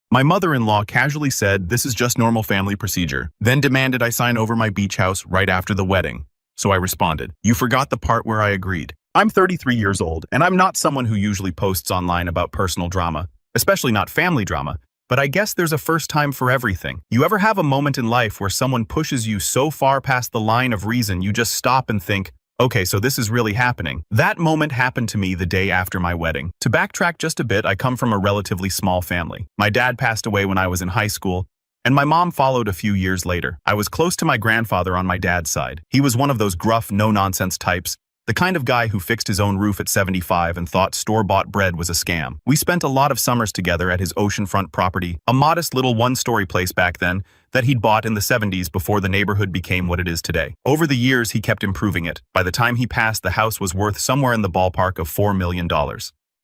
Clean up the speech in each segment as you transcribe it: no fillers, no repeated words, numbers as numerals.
My mother-in-law casually said this is just normal family procedure, then demanded I sign over my beach house right after the wedding. So I responded, "You forgot the part where I agreed." I'm 33 years old, and I'm not someone who usually posts online about personal drama, especially not family drama, but I guess there's a first time for everything. You ever have a moment in life where someone pushes you so far past the line of reason you just stop and think, okay, so this is really happening? That moment happened to me the day after my wedding. To backtrack just a bit, I come from a relatively small family. My dad passed away when I was in high school, and my mom followed a few years later. I was close to my grandfather on my dad's side. He was one of those gruff, no-nonsense types, the kind of guy who fixed his own roof at 75 and thought store-bought bread was a scam. We spent a lot of summers together at his oceanfront property, a modest little one-story place back then that he'd bought in the 70s before the neighborhood became what it is today. Over the years, he kept improving it. By the time he passed, the house was worth somewhere in the ballpark of $4 million.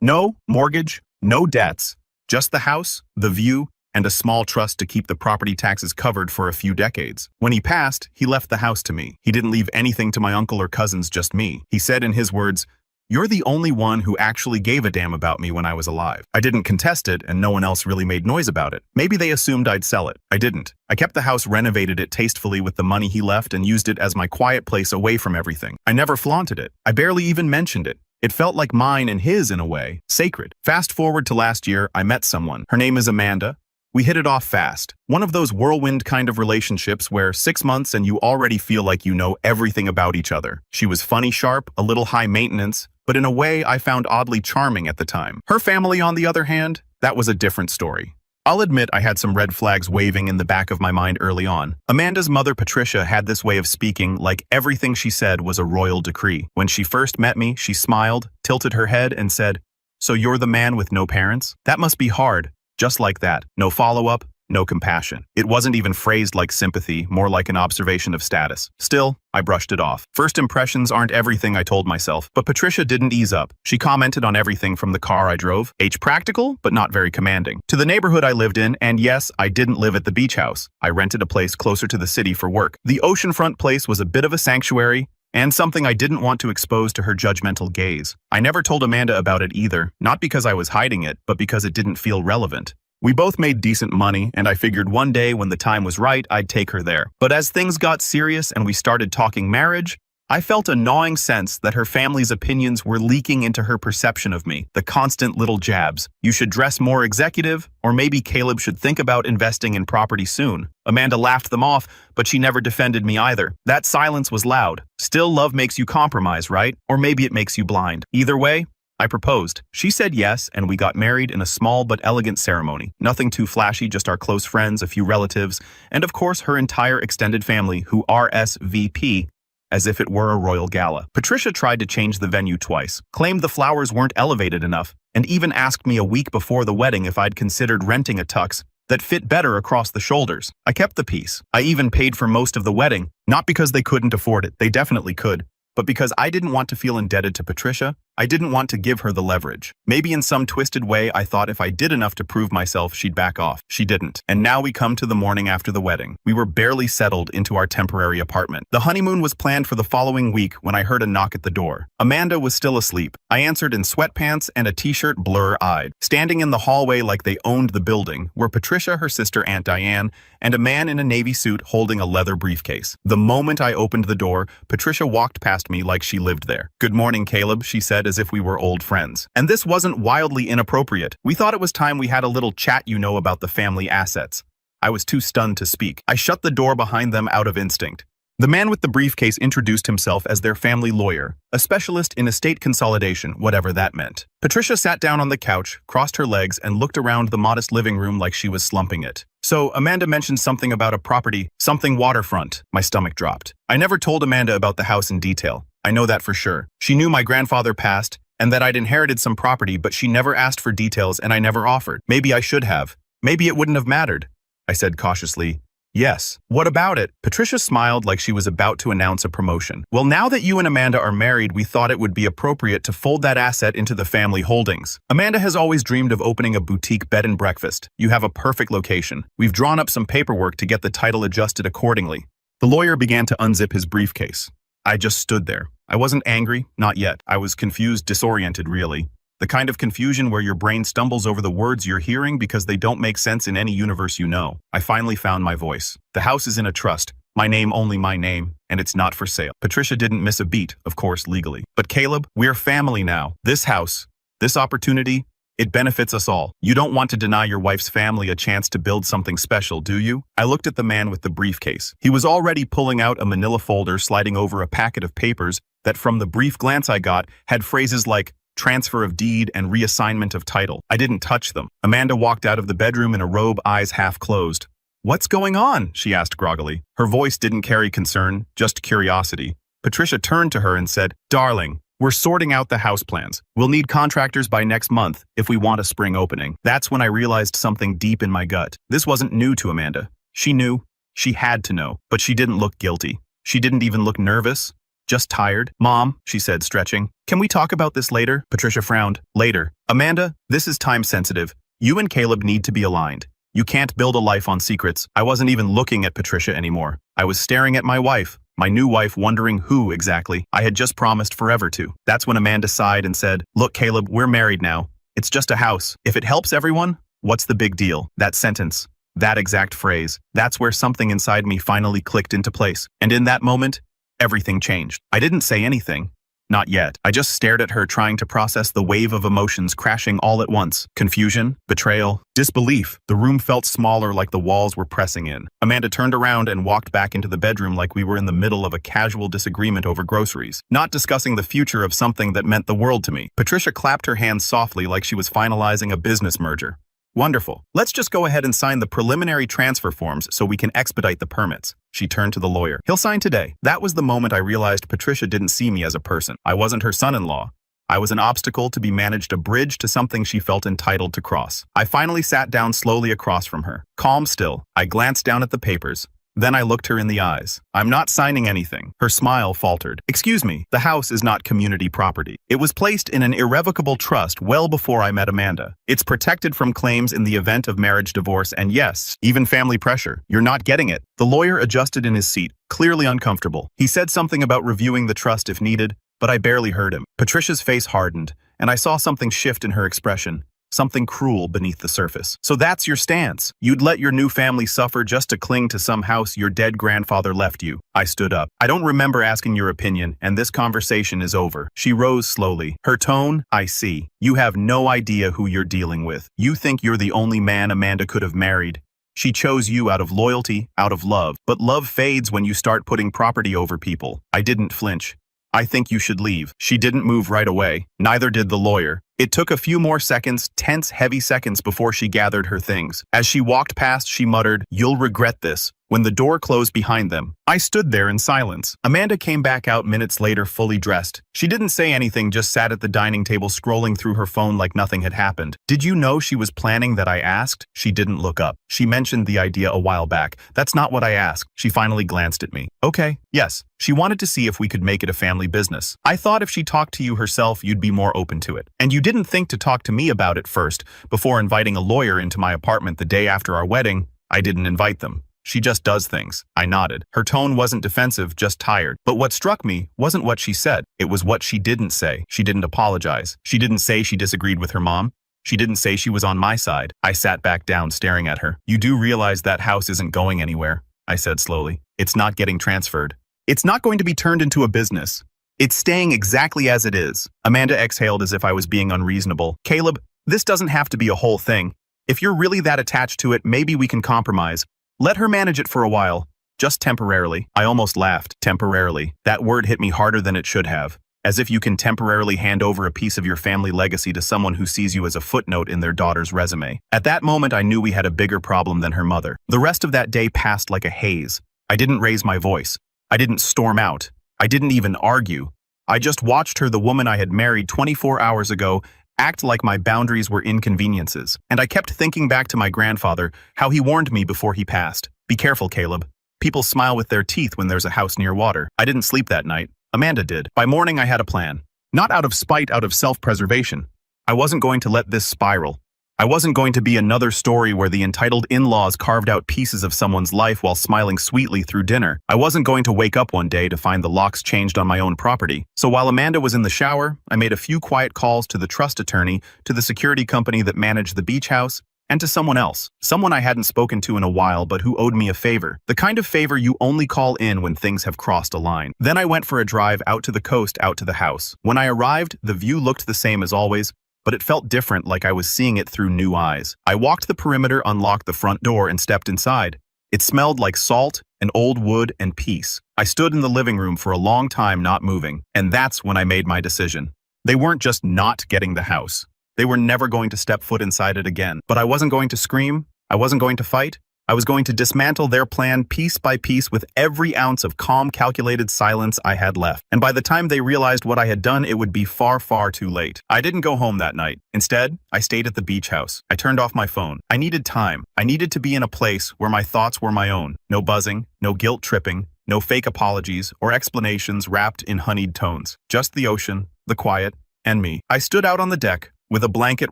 No mortgage, no debts, just the house, the view, and a small trust to keep the property taxes covered for a few decades. When he passed, he left the house to me. He didn't leave anything to my uncle or cousins, just me. He said in his words, "You're the only one who actually gave a damn about me when I was alive." I didn't contest it, and no one else really made noise about it. Maybe they assumed I'd sell it. I didn't. I kept the house, renovated it tastefully with the money he left, and used it as my quiet place away from everything. I never flaunted it. I barely even mentioned it. It felt like mine and his in a way, sacred. Fast forward to last year, I met someone. Her name is Amanda. We hit it off fast. One of those whirlwind kind of relationships where 6 months and you already feel like you know everything about each other. She was funny, sharp, a little high maintenance, but in a way I found oddly charming at the time. Her family, on the other hand, that was a different story. I'll admit I had some red flags waving in the back of my mind early on. Amanda's mother, Patricia, had this way of speaking like everything she said was a royal decree. When she first met me, she smiled, tilted her head, and said, "So you're the man with no parents? That must be hard." Just like that. No follow-up, no compassion. It wasn't even phrased like sympathy, more like an observation of status. Still, I brushed it off. First impressions aren't everything, I told myself. But Patricia didn't ease up. She commented on everything from the car I drove, practical, but not very commanding, to the neighborhood I lived in, and yes, I didn't live at the beach house. I rented a place closer to the city for work. The oceanfront place was a bit of a sanctuary, and something I didn't want to expose to her judgmental gaze. I never told Amanda about it either, not because I was hiding it, but because it didn't feel relevant. We both made decent money, and I figured one day when the time was right, I'd take her there. But as things got serious and we started talking marriage, I felt a gnawing sense that her family's opinions were leaking into her perception of me. The constant little jabs. You should dress more executive, or maybe Caleb should think about investing in property soon. Amanda laughed them off, but she never defended me either. That silence was loud. Still, love makes you compromise, right? Or maybe it makes you blind. Either way, I proposed. She said yes, and we got married in a small but elegant ceremony. Nothing too flashy, just our close friends, a few relatives, and of course her entire extended family, who RSVP as if it were a royal gala. Patricia tried to change the venue twice, claimed the flowers weren't elevated enough, and even asked me a week before the wedding if I'd considered renting a tux that fit better across the shoulders. I kept the peace. I even paid for most of the wedding, not because they couldn't afford it, they definitely could, but because I didn't want to feel indebted to Patricia. I didn't want to give her the leverage. Maybe in some twisted way, I thought if I did enough to prove myself, she'd back off. She didn't. And now we come to the morning after the wedding. We were barely settled into our temporary apartment. The honeymoon was planned for the following week when I heard a knock at the door. Amanda was still asleep. I answered in sweatpants and a t-shirt, blur-eyed. Standing in the hallway like they owned the building were Patricia, her sister, Aunt Diane, and a man in a navy suit holding a leather briefcase. The moment I opened the door, Patricia walked past me like she lived there. "Good morning, Caleb," she said, as if we were old friends. And this wasn't wildly inappropriate. We thought it was time we had a little chat, about the family assets. I was too stunned to speak. I shut the door behind them out of instinct. The man with the briefcase introduced himself as their family lawyer, a specialist in estate consolidation, whatever that meant. Patricia sat down on the couch, crossed her legs, and looked around the modest living room like she was slumping it. "So, Amanda mentioned something about a property, something waterfront." My stomach dropped. I never told Amanda about the house in detail. I know that for sure. She knew my grandfather passed, and that I'd inherited some property, but she never asked for details and I never offered. Maybe I should have. Maybe it wouldn't have mattered. I said cautiously, "Yes. What about it?" Patricia smiled like she was about to announce a promotion. "Well, now that you and Amanda are married, we thought it would be appropriate to fold that asset into the family holdings. Amanda has always dreamed of opening a boutique bed and breakfast. You have a perfect location. We've drawn up some paperwork to get the title adjusted accordingly." The lawyer began to unzip his briefcase. I just stood there. I wasn't angry, not yet. I was confused, disoriented, really. The kind of confusion where your brain stumbles over the words you're hearing because they don't make sense in any universe you know. I finally found my voice. The house is in a trust. My name, only my name, and it's not for sale. Patricia didn't miss a beat, of course, legally. But Caleb, we're family now. This house, this opportunity, it benefits us all. You don't want to deny your wife's family a chance to build something special, do you? I looked at the man with the briefcase. He was already pulling out a manila folder, sliding over a packet of papers that, from the brief glance I got, had phrases like transfer of deed and reassignment of title. I didn't touch them. Amanda walked out of the bedroom in a robe, eyes half closed. "What's going on?" she asked groggily. Her voice didn't carry concern, just curiosity. Patricia turned to her and said, "Darling, we're sorting out the house plans. We'll need contractors by next month if we want a spring opening." That's when I realized something deep in my gut. This wasn't new to Amanda. She knew. She had to know. But she didn't look guilty. She didn't even look nervous. Just tired. "Mom," she said, stretching. "Can we talk about this later?" Patricia frowned. "Later. Amanda, this is time sensitive. You and Caleb need to be aligned. You can't build a life on secrets." I wasn't even looking at Patricia anymore. I was staring at my wife, my new wife, wondering who exactly I had just promised forever to. That's when Amanda sighed and said, "Look, Caleb, we're married now. It's just a house. If it helps everyone, what's the big deal?" That sentence, that exact phrase, that's where something inside me finally clicked into place. And in that moment, everything changed. I didn't say anything. Not yet. I just stared at her, trying to process the wave of emotions crashing all at once. Confusion, betrayal, disbelief. The room felt smaller, like the walls were pressing in. Amanda turned around and walked back into the bedroom like we were in the middle of a casual disagreement over groceries, not discussing the future of something that meant the world to me. Patricia clapped her hands softly like she was finalizing a business merger. "Wonderful. Let's just go ahead and sign the preliminary transfer forms so we can expedite the permits." She turned to the lawyer. "He'll sign today." That was the moment I realized Patricia didn't see me as a person. I wasn't her son-in-law. I was an obstacle to be managed, a bridge to something she felt entitled to cross. I finally sat down slowly across from her. Calm still, I glanced down at the papers. Then I looked her in the eyes. "I'm not signing anything." Her smile faltered. "Excuse me, the house is not community property. It was placed in an irrevocable trust well before I met Amanda. It's protected from claims in the event of marriage, divorce, and yes, even family pressure. You're not getting it." The lawyer adjusted in his seat, clearly uncomfortable. He said something about reviewing the trust if needed, but I barely heard him. Patricia's face hardened, and I saw something shift in her expression. Something cruel beneath the surface. "So that's your stance? You'd let your new family suffer just to cling to some house your dead grandfather left you?" I stood up. "I don't remember asking your opinion, and this conversation is over." She rose slowly. Her tone, "I see. You have no idea who you're dealing with. You think you're the only man Amanda could have married. She chose you out of loyalty, out of love. But love fades when you start putting property over people." I didn't flinch. "I think you should leave." She didn't move right away. Neither did the lawyer. It took a few more seconds, tense, heavy seconds, before she gathered her things. As she walked past, she muttered, "You'll regret this." When the door closed behind them, I stood there in silence. Amanda came back out minutes later, fully dressed. She didn't say anything, just sat at the dining table scrolling through her phone like nothing had happened. "Did you know she was planning that?" I asked. She didn't look up. "She mentioned the idea a while back." "That's not what I asked." She finally glanced at me. "Okay, yes. She wanted to see if we could make it a family business. I thought if she talked to you herself, you'd be more open to it. And you didn't think to talk to me about it first, before inviting a lawyer into my apartment the day after our wedding." "I didn't invite them. She just does things." I nodded. Her tone wasn't defensive, just tired. But what struck me wasn't what she said. It was what she didn't say. She didn't apologize. She didn't say she disagreed with her mom. She didn't say she was on my side. I sat back down, staring at her. "You do realize that house isn't going anywhere," I said slowly. "It's not getting transferred. It's not going to be turned into a business. It's staying exactly as it is." Amanda exhaled as if I was being unreasonable. "Caleb, this doesn't have to be a whole thing. If you're really that attached to it, maybe we can compromise. Let her manage it for a while. Just temporarily." I almost laughed. Temporarily. That word hit me harder than it should have. As if you can temporarily hand over a piece of your family legacy to someone who sees you as a footnote in their daughter's resume. At that moment, I knew we had a bigger problem than her mother. The rest of that day passed like a haze. I didn't raise my voice. I didn't storm out. I didn't even argue. I just watched her, the woman I had married 24 hours ago, act like my boundaries were inconveniences. And I kept thinking back to my grandfather, how he warned me before he passed. "Be careful, Caleb. People smile with their teeth when there's a house near water." I didn't sleep that night. Amanda did. By morning, I had a plan. Not out of spite, out of self-preservation. I wasn't going to let this spiral. I wasn't going to be another story where the entitled in-laws carved out pieces of someone's life while smiling sweetly through dinner. I wasn't going to wake up one day to find the locks changed on my own property. So while Amanda was in the shower, I made a few quiet calls to the trust attorney, to the security company that managed the beach house, and to someone else. Someone I hadn't spoken to in a while but who owed me a favor. The kind of favor you only call in when things have crossed a line. Then I went for a drive out to the coast, out to the house. When I arrived, the view looked the same as always, but it felt different, like I was seeing it through new eyes. I walked the perimeter, unlocked the front door, and stepped inside. It smelled like salt and old wood and peace. I stood in the living room for a long time, not moving, and that's when I made my decision. They weren't just not getting the house. They were never going to step foot inside it again. But I wasn't going to scream. I wasn't going to fight. I was going to dismantle their plan piece by piece with every ounce of calm, calculated silence I had left. And by the time they realized what I had done, it would be far, far too late. I didn't go home that night. Instead, I stayed at the beach house. I turned off my phone. I needed time. I needed to be in a place where my thoughts were my own. No buzzing, no guilt tripping, no fake apologies or explanations wrapped in honeyed tones. Just the ocean, the quiet, and me. I stood out on the deck, with a blanket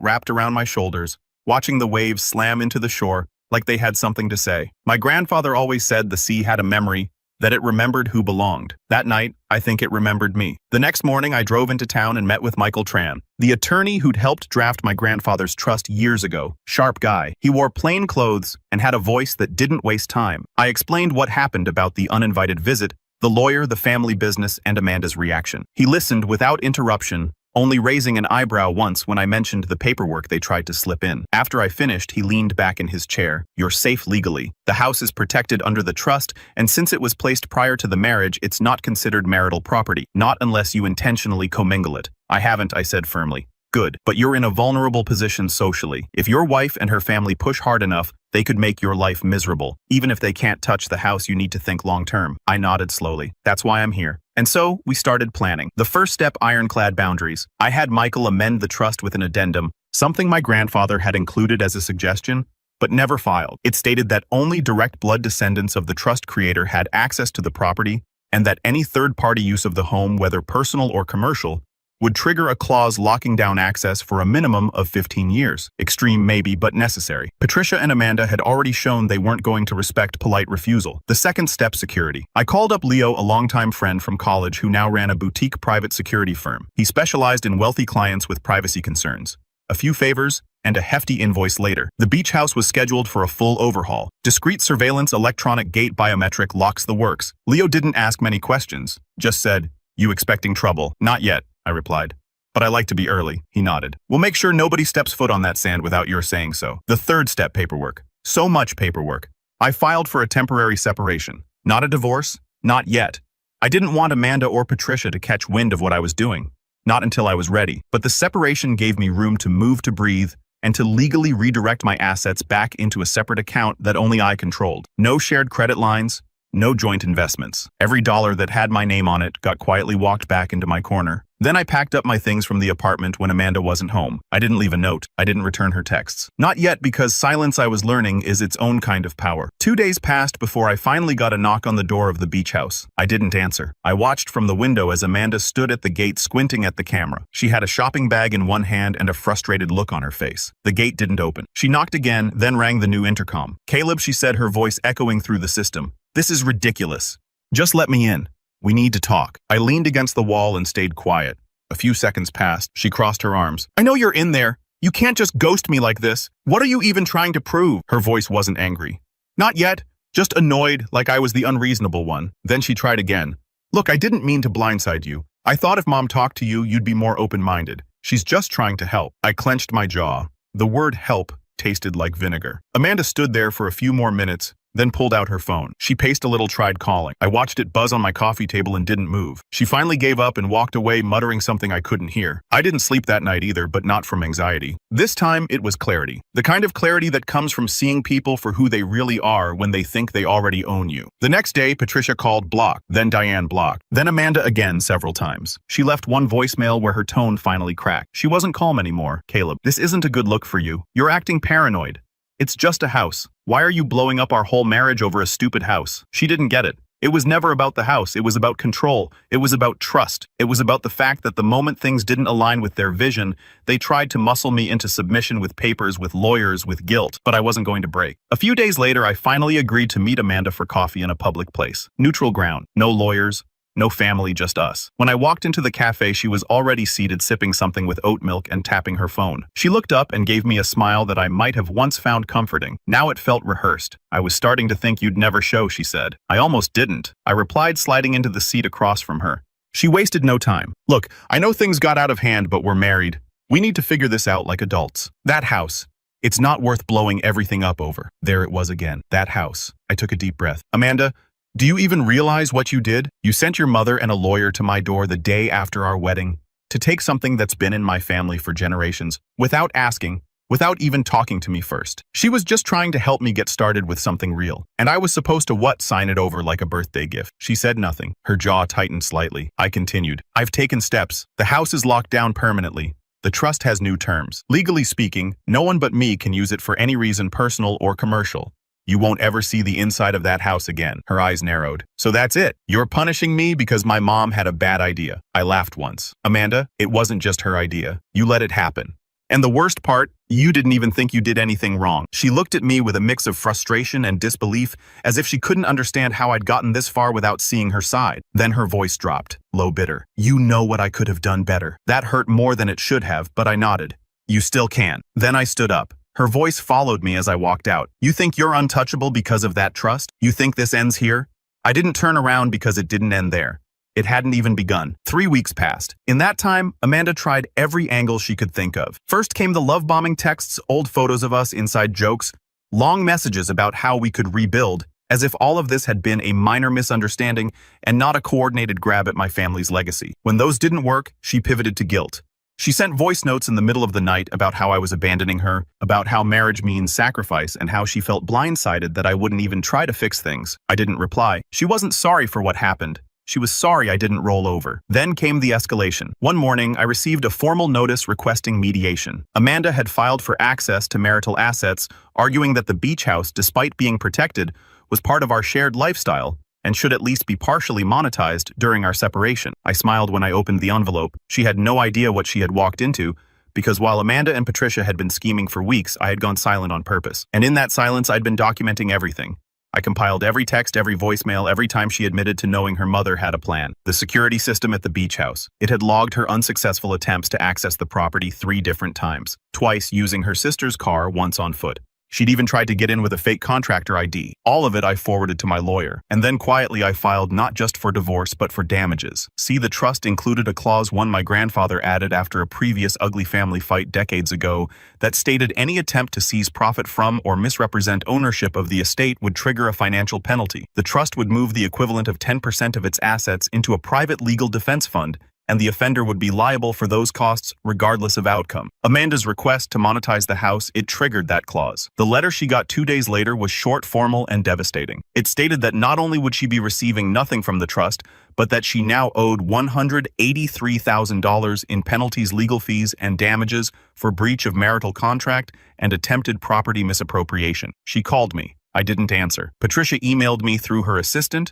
wrapped around my shoulders, watching the waves slam into the shore like they had something to say. My grandfather always said the sea had a memory, that it remembered who belonged. That night, I think it remembered me. The next morning, I drove into town and met with Michael Tran, the attorney who'd helped draft my grandfather's trust years ago. Sharp guy. He wore plain clothes and had a voice that didn't waste time. I explained what happened about the uninvited visit, the lawyer, the family business, and Amanda's reaction. He listened without interruption, only raising an eyebrow once when I mentioned the paperwork they tried to slip in. After I finished, he leaned back in his chair. You're safe legally. The house is protected under the trust, and since it was placed prior to the marriage, it's not considered marital property. Not unless you intentionally commingle it. I haven't, I said firmly. Good, but you're in a vulnerable position socially. If your wife and her family push hard enough, they could make your life miserable. Even if they can't touch the house, you need to think long-term. I nodded slowly. That's why I'm here. And so, we started planning. The first step, ironclad boundaries. I had Michael amend the trust with an addendum, something my grandfather had included as a suggestion, but never filed. It stated that only direct blood descendants of the trust creator had access to the property, and that any third-party use of the home, whether personal or commercial, would trigger a clause locking down access for a minimum of 15 years. Extreme maybe, but necessary. Patricia and Amanda had already shown they weren't going to respect polite refusal. The second step, security. I called up Leo, a longtime friend from college who now ran a boutique private security firm. He specialized in wealthy clients with privacy concerns. A few favors, and a hefty invoice later. The beach house was scheduled for a full overhaul. Discreet surveillance, electronic gate, biometric locks, the works. Leo didn't ask many questions, just said, "You expecting trouble?" "Not yet," I replied. "But I like to be early," he nodded. "We'll make sure nobody steps foot on that sand without your saying so." The third step, paperwork. So much paperwork. I filed for a temporary separation. Not a divorce, not yet. I didn't want Amanda or Patricia to catch wind of what I was doing. Not until I was ready. But the separation gave me room to move, to breathe, and to legally redirect my assets back into a separate account that only I controlled. No shared credit lines, no joint investments. Every dollar that had my name on it got quietly walked back into my corner. Then I packed up my things from the apartment when Amanda wasn't home. I didn't leave a note. I didn't return her texts. Not yet, because silence, I was learning, is its own kind of power. 2 days passed before I finally got a knock on the door of the beach house. I didn't answer. I watched from the window as Amanda stood at the gate squinting at the camera. She had a shopping bag in one hand and a frustrated look on her face. The gate didn't open. She knocked again, then rang the new intercom. "Caleb," she said, her voice echoing through the system. "This is ridiculous. Just let me in. We need to talk." I leaned against the wall and stayed quiet. A few seconds passed. She crossed her arms. "I know you're in there. You can't just ghost me like this. What are you even trying to prove?" Her voice wasn't angry. "Not yet. Just annoyed, like I was the unreasonable one." Then she tried again. "Look, I didn't mean to blindside you. I thought if Mom talked to you, you'd be more open-minded. She's just trying to help." I clenched my jaw. The word help tasted like vinegar. Amanda stood there for a few more minutes, then pulled out her phone. She paced a little, tried calling. I watched it buzz on my coffee table and didn't move. She finally gave up and walked away, muttering something I couldn't hear. I didn't sleep that night either, but not from anxiety. This time, it was clarity. The kind of clarity that comes from seeing people for who they really are when they think they already own you. The next day, Patricia called, blocked. Then Diane, blocked. Then Amanda again several times. She left one voicemail where her tone finally cracked. She wasn't calm anymore. "Caleb, this isn't a good look for you. You're acting paranoid. It's just a house. Why are you blowing up our whole marriage over a stupid house?" She didn't get it. It was never about the house. It was about control. It was about trust. It was about the fact that the moment things didn't align with their vision, they tried to muscle me into submission with papers, with lawyers, with guilt, but I wasn't going to break. A few days later, I finally agreed to meet Amanda for coffee in a public place. Neutral ground. No lawyers. No family, just us. When I walked into the cafe, she was already seated sipping something with oat milk and tapping her phone. She looked up and gave me a smile that I might have once found comforting. Now it felt rehearsed. I was starting to think you'd never show, she said. I almost didn't. I replied, sliding into the seat across from her. She wasted no time. Look, I know things got out of hand, but we're married. We need to figure this out like adults. That house. It's not worth blowing everything up over. There it was again. That house. I took a deep breath. Amanda, do you even realize what you did? You sent your mother and a lawyer to my door the day after our wedding to take something that's been in my family for generations, without asking, without even talking to me first. She was just trying to help me get started with something real. And I was supposed to sign it over like a birthday gift. She said nothing. Her jaw tightened slightly. I continued. I've taken steps. The house is locked down permanently. The trust has new terms. Legally speaking, no one but me can use it for any reason, personal or commercial. You won't ever see the inside of that house again. Her eyes narrowed. So that's it. You're punishing me because my mom had a bad idea. I laughed once. Amanda, it wasn't just her idea. You let it happen. And the worst part, you didn't even think you did anything wrong. She looked at me with a mix of frustration and disbelief, as if she couldn't understand how I'd gotten this far without seeing her side. Then her voice dropped, low, bitter. You know what I could have done better. That hurt more than it should have, but I nodded. You still can. Then I stood up. Her voice followed me as I walked out. You think you're untouchable because of that trust? You think this ends here? I didn't turn around because it didn't end there. It hadn't even begun. 3 weeks passed. In that time, Amanda tried every angle she could think of. First came the love-bombing texts, old photos of us, inside jokes, long messages about how we could rebuild, as if all of this had been a minor misunderstanding and not a coordinated grab at my family's legacy. When those didn't work, she pivoted to guilt. She sent voice notes in the middle of the night about how I was abandoning her, about how marriage means sacrifice, and how she felt blindsided that I wouldn't even try to fix things. I didn't reply. She wasn't sorry for what happened. She was sorry I didn't roll over. Then came the escalation. One morning, I received a formal notice requesting mediation. Amanda had filed for access to marital assets, arguing that the beach house, despite being protected, was part of our shared lifestyle and should at least be partially monetized during our separation. I smiled when I opened the envelope. She had no idea what she had walked into, because while Amanda and Patricia had been scheming for weeks, I had gone silent on purpose. And in that silence, I'd been documenting everything. I compiled every text, every voicemail, every time she admitted to knowing her mother had a plan. The security system at the beach house. It had logged her unsuccessful attempts to access the property 3 different times, twice using her sister's car, once on foot. She'd even tried to get in with a fake contractor ID. All of it I forwarded to my lawyer. And then quietly I filed not just for divorce, but for damages. See, the trust included a clause one my grandfather added after a previous ugly family fight decades ago that stated any attempt to seize profit from or misrepresent ownership of the estate would trigger a financial penalty. The trust would move the equivalent of 10% of its assets into a private legal defense fund, and the offender would be liable for those costs regardless of outcome. Amanda's request to monetize the house, it triggered that clause. The letter she got 2 days later was short, formal, and devastating. It stated that not only would she be receiving nothing from the trust, but that she now owed $183,000 in penalties, legal fees, and damages for breach of marital contract and attempted property misappropriation. She called me. I didn't answer. Patricia emailed me through her assistant,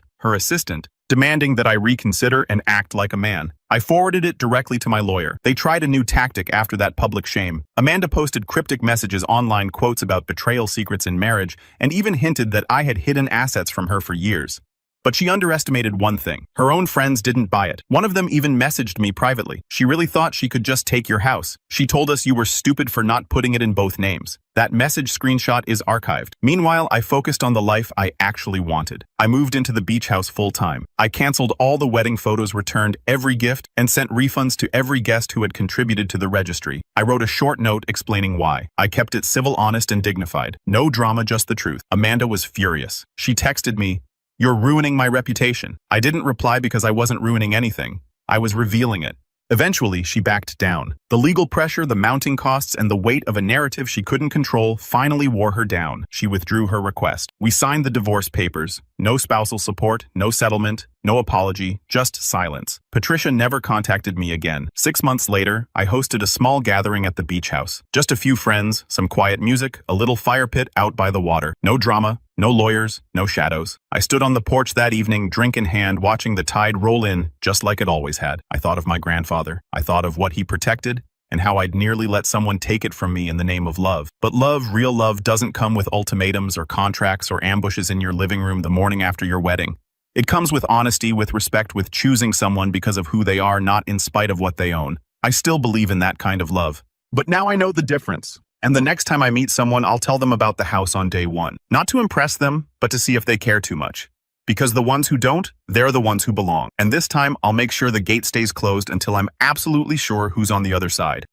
demanding that I reconsider and act like a man. I forwarded it directly to my lawyer. They tried a new tactic after that public shame. Amanda posted cryptic messages, online quotes about betrayal secrets in marriage, and even hinted that I had hidden assets from her for years. But she underestimated one thing. Her own friends didn't buy it. One of them even messaged me privately. She really thought she could just take your house. She told us you were stupid for not putting it in both names. That message screenshot is archived. Meanwhile, I focused on the life I actually wanted. I moved into the beach house full-time. I canceled all the wedding photos, returned every gift, and sent refunds to every guest who had contributed to the registry. I wrote a short note explaining why. I kept it civil, honest, and dignified. No drama, just the truth. Amanda was furious. She texted me, "You're ruining my reputation." I didn't reply because I wasn't ruining anything. I was revealing it. Eventually, she backed down. The legal pressure, the mounting costs, and the weight of a narrative she couldn't control finally wore her down. She withdrew her request. We signed the divorce papers. No spousal support, no settlement, no apology, just silence. Patricia never contacted me again. 6 months later, I hosted a small gathering at the beach house. Just a few friends, some quiet music, a little fire pit out by the water. No drama, no lawyers, no shadows. I stood on the porch that evening, drink in hand, watching the tide roll in, just like it always had. I thought of my grandfather. I thought of what he protected, and how I'd nearly let someone take it from me in the name of love. But love, real love, doesn't come with ultimatums or contracts or ambushes in your living room the morning after your wedding. It comes with honesty, with respect, with choosing someone because of who they are, not in spite of what they own. I still believe in that kind of love. But now I know the difference. And the next time I meet someone, I'll tell them about the house on day one. Not to impress them, but to see if they care too much. Because the ones who don't, they're the ones who belong. And this time, I'll make sure the gate stays closed until I'm absolutely sure who's on the other side.